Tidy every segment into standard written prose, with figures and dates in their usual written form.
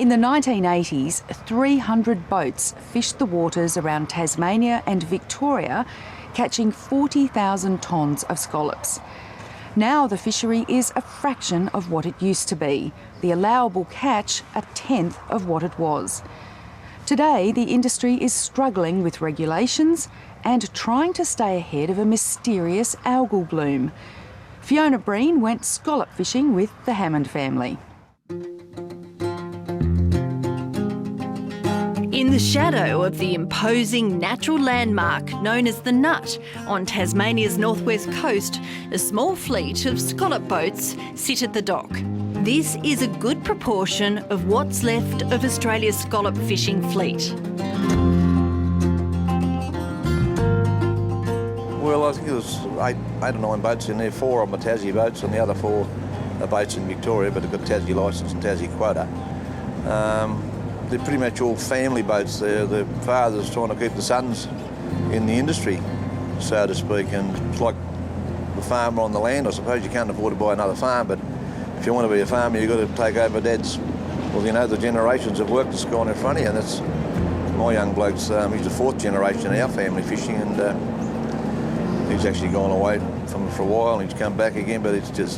In the 1980s, 300 boats fished the waters around Tasmania and Victoria, catching 40,000 tonnes of scallops. Now the fishery is a fraction of what it used to be, the allowable catch a tenth of what it was. Today, the industry is struggling with regulations and trying to stay ahead of a mysterious algal bloom. Fiona Breen went scallop fishing with the Hammond family. In the shadow of the imposing natural landmark known as the Nut on Tasmania's northwest coast, a small fleet of scallop boats sit at the dock. This is a good proportion of what's left of Australia's scallop fishing fleet. Well, I think there was eight or nine boats in there. 4 of them are Tassie boats and the other 4 are boats in Victoria, but they've got Tassie licence and Tassie quota. They're pretty much all family boats. The father's trying to keep the sons in the industry, so to speak, and it's like the farmer on the land. I suppose you can't afford to buy another farm, but if you want to be a farmer, you've got to take over Dad's, well, you know, the generations of work that's gone in front of you, and that's my young bloke's, he's the 4th generation in our family fishing, and he's actually gone away from it for a while, and he's come back again, but it's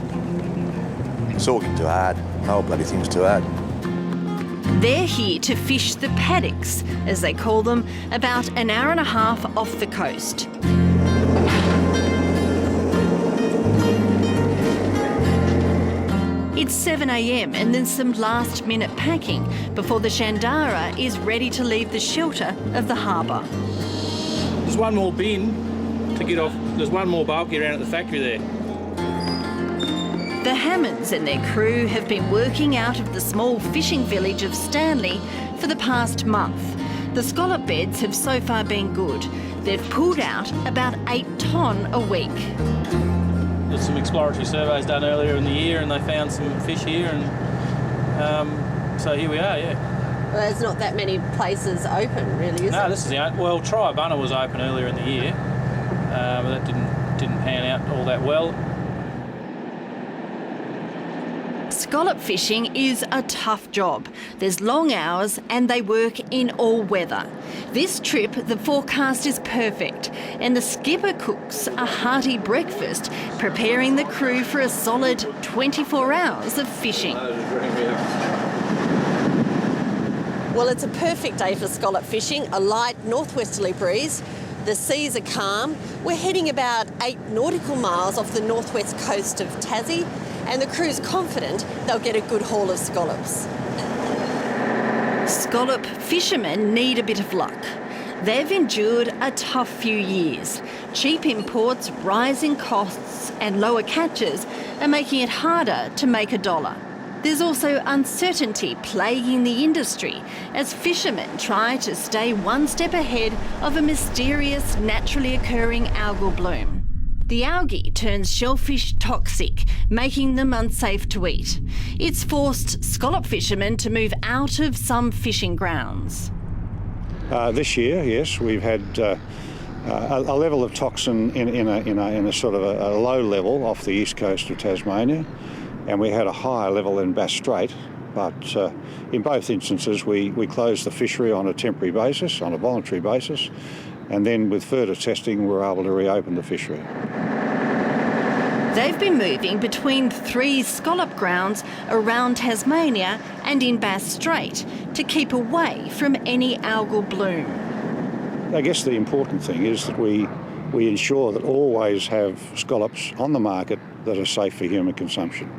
all getting too hard. The whole bloody thing's too hard. They're here to fish the paddocks, as they call them, about an hour and a half off the coast. It's 7 a.m. and there's some last-minute packing before the Shandara is ready to leave the shelter of the harbour. There's one more bin to get off. There's one more bulky around at the factory there. The Hammonds and their crew have been working out of the small fishing village of Stanley for the past month. The scallop beds have so far been good. They've pulled out about 8 tonne a week. There's some exploratory surveys done earlier in the year and they found some fish here, and so here we are, yeah. Well, there's not that many places open, really, is No, it? this is the only... Well, Triabunna was open earlier in the year, but that didn't pan out all that well. Scallop fishing is a tough job. There's long hours and they work in all weather. This trip, the forecast is perfect and the skipper cooks a hearty breakfast, preparing the crew for a solid 24 hours of fishing. Well, it's a perfect day for scallop fishing, a light northwesterly breeze. The seas are calm. We're heading about 8 nautical miles off the northwest coast of Tassie, and the crew's confident they'll get a good haul of scallops. Scallop fishermen need a bit of luck. They've endured a tough few years. Cheap imports, rising costs and lower catches are making it harder to make a dollar. There's also uncertainty plaguing the industry as fishermen try to stay one step ahead of a mysterious, naturally occurring algal bloom. The algae turns shellfish toxic, making them unsafe to eat. It's forced scallop fishermen to move out of some fishing grounds. This year, yes, we've had a level of toxin in a sort of a low level off the east coast of Tasmania, and we had a higher level in Bass Strait. But in both instances, we closed the fishery on a temporary basis, on a voluntary basis, and then with further testing, we were able to reopen the fishery. They've been moving between 3 scallop grounds around Tasmania and in Bass Strait to keep away from any algal bloom. I guess the important thing is that we ensure that always have scallops on the market that are safe for human consumption.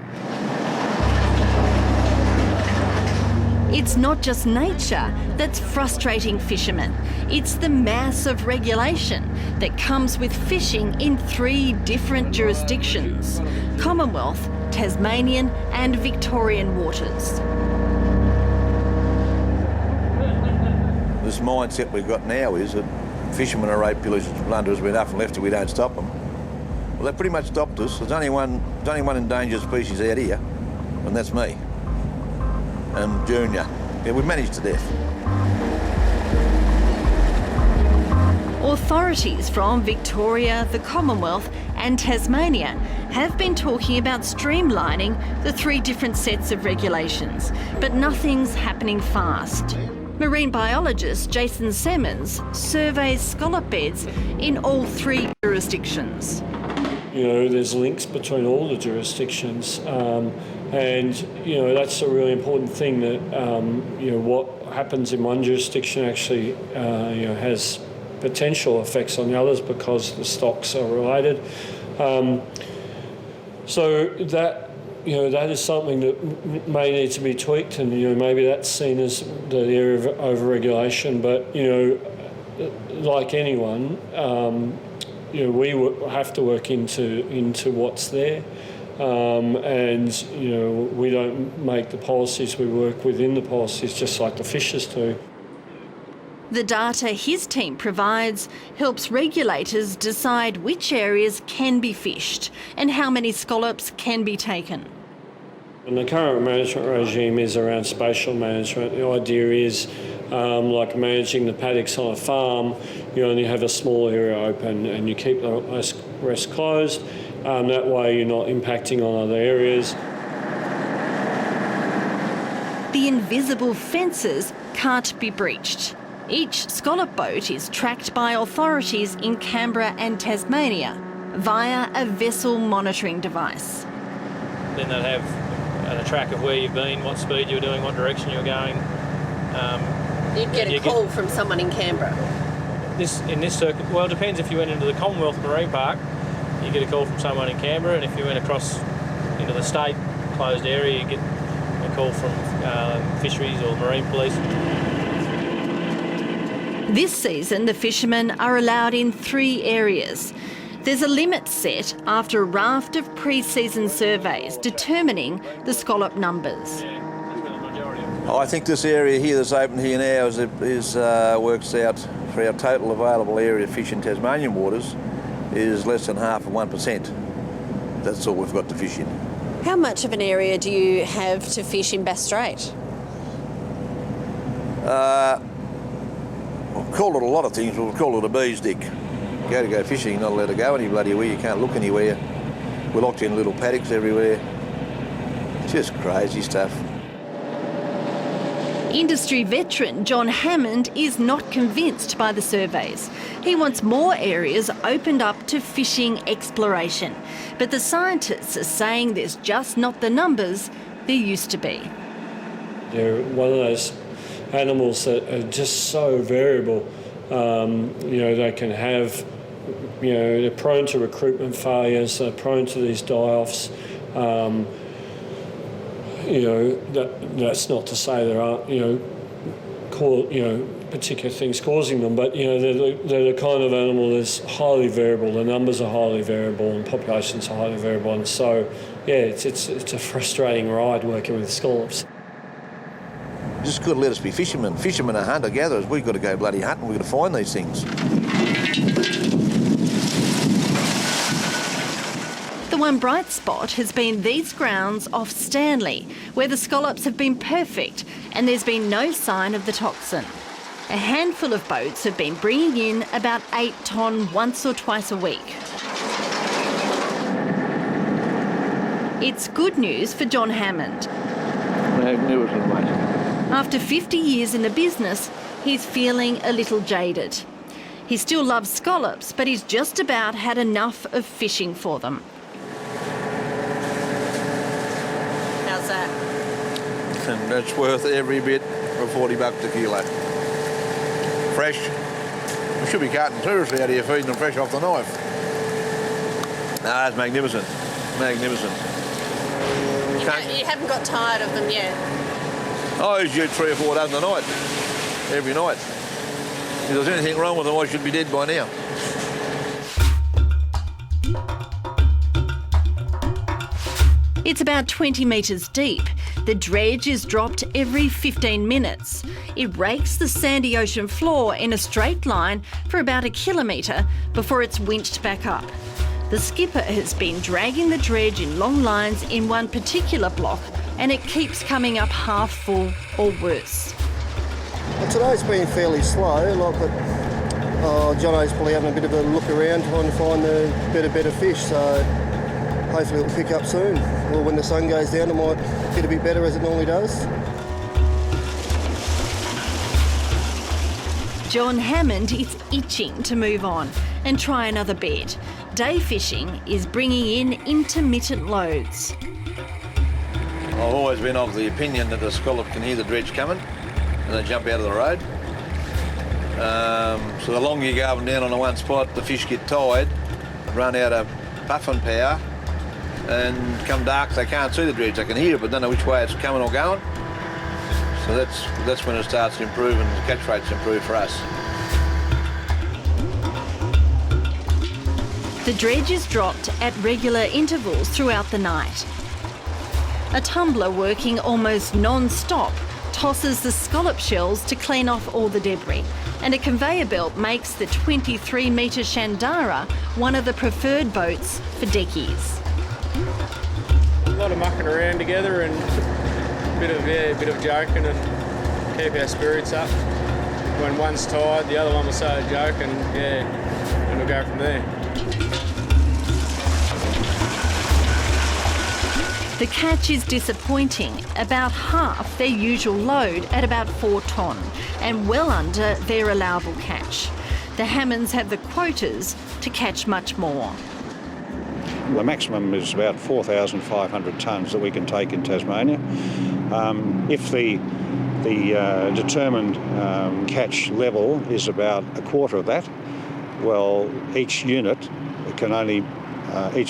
It's not just nature that's frustrating fishermen. It's the mass of regulation that comes with fishing in 3 different jurisdictions: Commonwealth, Tasmanian and Victorian waters. This mindset we've got now is that fishermen are rape pillagers, plunderers, we're enough and left if we don't stop them. Well, they pretty much stopped us. There's only one endangered species out here, and that's me. And Junior. Yeah, we've managed to death. Authorities from Victoria, the Commonwealth and Tasmania have been talking about streamlining the 3 different sets of regulations, but nothing's happening fast. Marine biologist Jayson Semmens surveys scallop beds in all 3 jurisdictions. You know, there's links between all the jurisdictions, and you know that's a really important thing. That you know what happens in one jurisdiction actually you know has potential effects on the others because the stocks are related. So that that is something that may need to be tweaked, and you know maybe that's seen as the area of over-regulation. But you know, like anyone. You know, we have to work into what's there, and you know we don't make the policies. We work within the policies, just like the fishers do. The data his team provides helps regulators decide which areas can be fished and how many scallops can be taken. And the current management regime is around spatial management. The idea is, like managing the paddocks on a farm, you only have a small area open and you keep the rest closed. That way you're not impacting on other areas. The invisible fences can't be breached. Each scallop boat is tracked by authorities in Canberra and Tasmania via a vessel monitoring device. Then they'd have a track of where you've been, what speed you're doing, what direction you're going. You'd get a call from someone in Canberra. In this circuit, well, it depends. If you went into the Commonwealth Marine Park, you get a call from someone in Canberra, and if you went across into the state closed area, you get a call from fisheries or marine police. This season, the fishermen are allowed in 3 areas. There's a limit set after a raft of pre-season surveys determining the scallop numbers. I think this area here that's open here now works out for our total available area of fish in Tasmanian waters is less than half of 1%. That's all we've got to fish in. How much of an area do you have to fish in Bass Strait? We've called it a lot of things, but we've called it a bee's dick. Go fishing, you're not allowed to go any bloody where, you can't look anywhere. We're locked in little paddocks everywhere. Just crazy stuff. Industry veteran Jono Hammond is not convinced by the surveys. He wants more areas opened up to fishing exploration. But the scientists are saying there's just not the numbers there used to be. They're one of those animals that are just so variable. You know, they can have, you know, they're prone to recruitment failures, they're prone to these die-offs. You know, that's not to say there aren't, particular things causing them, but, you know, they're the kind of animal that's highly variable. The numbers are highly variable and populations are highly variable. And so, yeah, it's a frustrating ride working with scallops. Just couldn't let us be fishermen. Fishermen are hunter-gatherers. We've got to go bloody hunting. We've got to find these things. The one bright spot has been these grounds off Stanley, where the scallops have been perfect and there's been no sign of the toxin. A handful of boats have been bringing in about 8 tonne once or twice a week. It's good news for Jono Hammond. Magnificent, mate. After 50 years in the business, he's feeling a little jaded. He still loves scallops, but he's just about had enough of fishing for them. How's that? And that's worth every bit of $40 a kilo. Fresh. We should be carting seriously out here, feeding them fresh off the knife. No, that's magnificent. Magnificent. You haven't got tired of them yet? I used to eat 3 or 4 dozen a night, every night. If there's anything wrong with them, I should be dead by now. It's about 20 metres deep. The dredge is dropped every 15 minutes. It rakes the sandy ocean floor in a straight line for about 1 kilometre before it's winched back up. The skipper has been dragging the dredge in long lines in one particular block, and it keeps coming up half full or worse. Well, today's been fairly slow, but Jono's probably having a bit of a look around trying to find the better fish, so hopefully it'll pick up soon. Or when the sun goes down, it might get a bit better as it normally does. Jono Hammond is itching to move on and try another bed. Day fishing is bringing in intermittent loads. I've always been of the opinion that the scallop can hear the dredge coming and they jump out of the road. So the longer you go up and down on the one spot, the fish get tired, run out of puffing power, and come dark they can't see the dredge. They can hear it but don't know which way it's coming or going. So that's when it starts to improve and the catch rates improve for us. The dredge is dropped at regular intervals throughout the night. A tumbler working almost non-stop tosses the scallop shells to clean off all the debris, and a conveyor belt makes the 23-metre Shandara one of the preferred boats for deckies. A lot of mucking around together and a bit of joking and keep our spirits up. When one's tired, the other one will say a joke and we'll go from there. The catch is disappointing, about half their usual load at about 4 tonne and well under their allowable catch. The Hammonds have the quotas to catch much more. The maximum is about 4,500 tonnes that we can take in Tasmania. If the determined catch level is about a quarter of that, well, each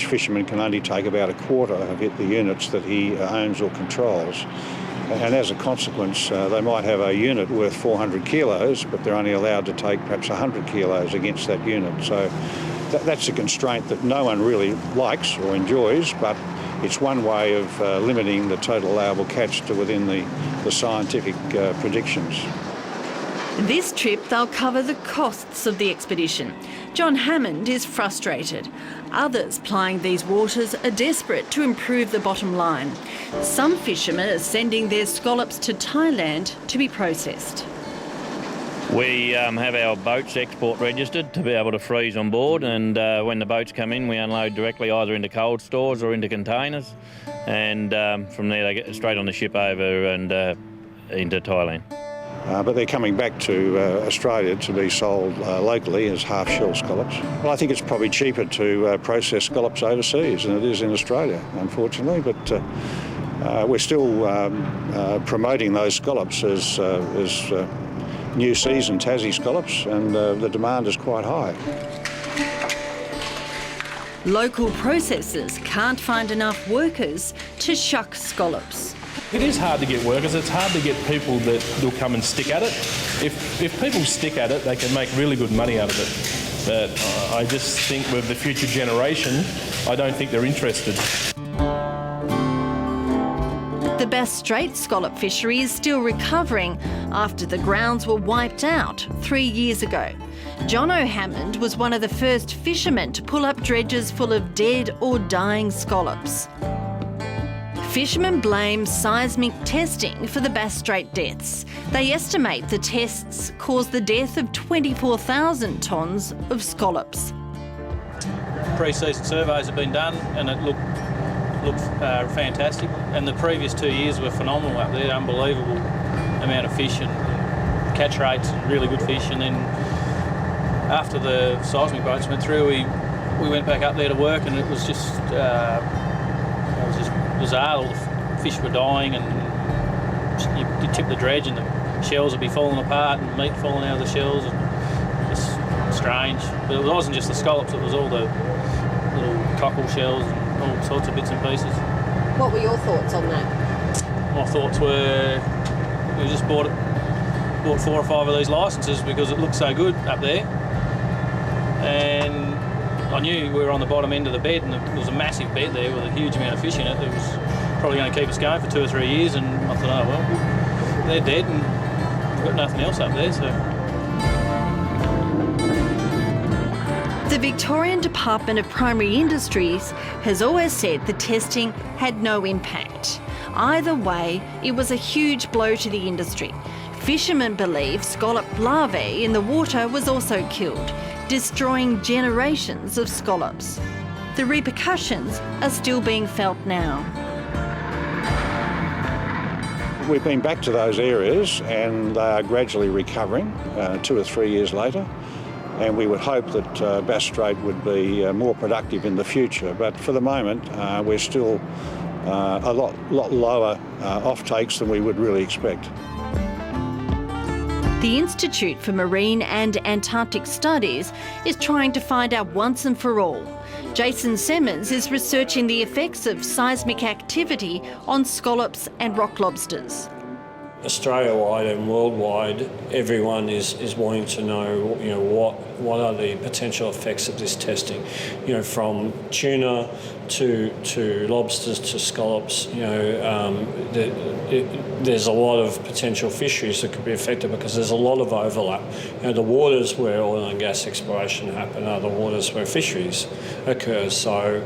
fisherman can only take about a quarter of the units that he owns or controls. And as a consequence, they might have a unit worth 400 kilos, but they're only allowed to take perhaps 100 kilos against that unit. So that's a constraint that no one really likes or enjoys, but it's one way of limiting the total allowable catch to within the scientific predictions. This trip they'll cover the costs of the expedition. Jono Hammond is frustrated. Others plying these waters are desperate to improve the bottom line. Some fishermen are sending their scallops to Thailand to be processed. We have our boats export registered to be able to freeze on board, and when the boats come in we unload directly either into cold stores or into containers, and from there they get straight on the ship over and into Thailand. But they're coming back to Australia to be sold locally as half-shell scallops. Well, I think it's probably cheaper to process scallops overseas than it is in Australia, unfortunately, but we're still promoting those scallops as new season Tassie scallops, and the demand is quite high. Local processors can't find enough workers to shuck scallops. It is hard to get workers. It's hard to get people that will come and stick at it. If people stick at it, they can make really good money out of it. But I just think with the future generation, I don't think they're interested. The Bass Strait scallop fishery is still recovering after the grounds were wiped out 3 years ago. Jono Hammond was one of the first fishermen to pull up dredges full of dead or dying scallops. Fishermen blame seismic testing for the Bass Strait deaths. They estimate the tests caused the death of 24,000 tonnes of scallops. Pre-season surveys have been done and it looked fantastic. And the previous 2 years were phenomenal up there, unbelievable amount of fish and catch rates, really good fish. And then after the seismic boats went through, we went back up there to work, and it was just bizarre. All the fish were dying, and you tip the dredge and the shells would be falling apart and meat falling out of the shells, and it's strange. But it wasn't just the scallops, it was all the little cockle shells and all sorts of bits and pieces. What were your thoughts on that? My thoughts were we just bought 4 or 5 of these licences because it looked so good up there, and I knew we were on the bottom end of the bed, and there was a massive bed there with a huge amount of fish in it that was probably going to keep us going for 2 or 3 years, and I thought, oh well, they're dead and we've got nothing else up there. So The Victorian Department of Primary Industries has always said the testing had no impact. Either way, it was a huge blow to the industry. Fishermen believe scallop larvae in the water was also killed, destroying generations of scallops. The repercussions are still being felt now. We've been back to those areas and they are gradually recovering 2 or 3 years later. And we would hope that Bass Strait would be more productive in the future. But for the moment, we're still a lot lower offtakes than we would really expect. The Institute for Marine and Antarctic Studies is trying to find out once and for all. Jayson Semmens is researching the effects of seismic activity on scallops and rock lobsters. Australia-wide and worldwide, everyone is wanting to know, you know, what are the potential effects of this testing, you know, from tuna to lobsters to scallops. You know, there's a lot of potential fisheries that could be affected because there's a lot of overlap. You know, the waters where oil and gas exploration happen are the waters where fisheries occur. So.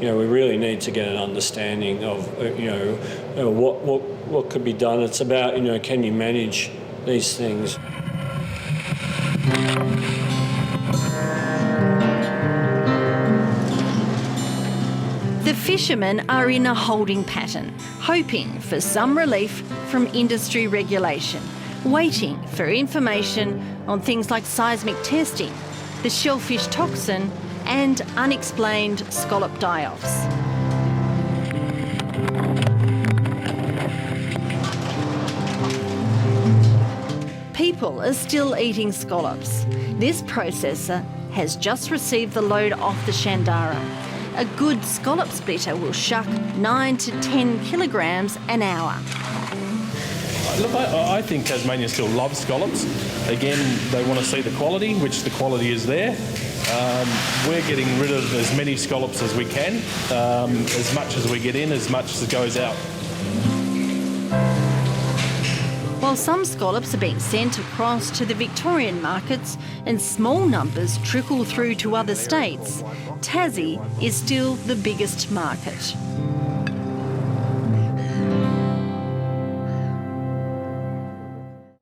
You know, we really need to get an understanding of, what could be done. It's about, you know, can you manage these things? The fishermen are in a holding pattern, hoping for some relief from industry regulation, waiting for information on things like seismic testing, the shellfish toxin, and unexplained scallop die-offs. People are still eating scallops. This processor has just received the load off the Shandara. A good scallop splitter will shuck 9 to 10 kilograms an hour. Look, I think Tasmania still loves scallops. Again, they want to see the quality, which the quality is there. We're getting rid of as many scallops as we can. As much as we get in, as much as it goes out. While some scallops are being sent across to the Victorian markets and small numbers trickle through to other states, Tassie is still the biggest market.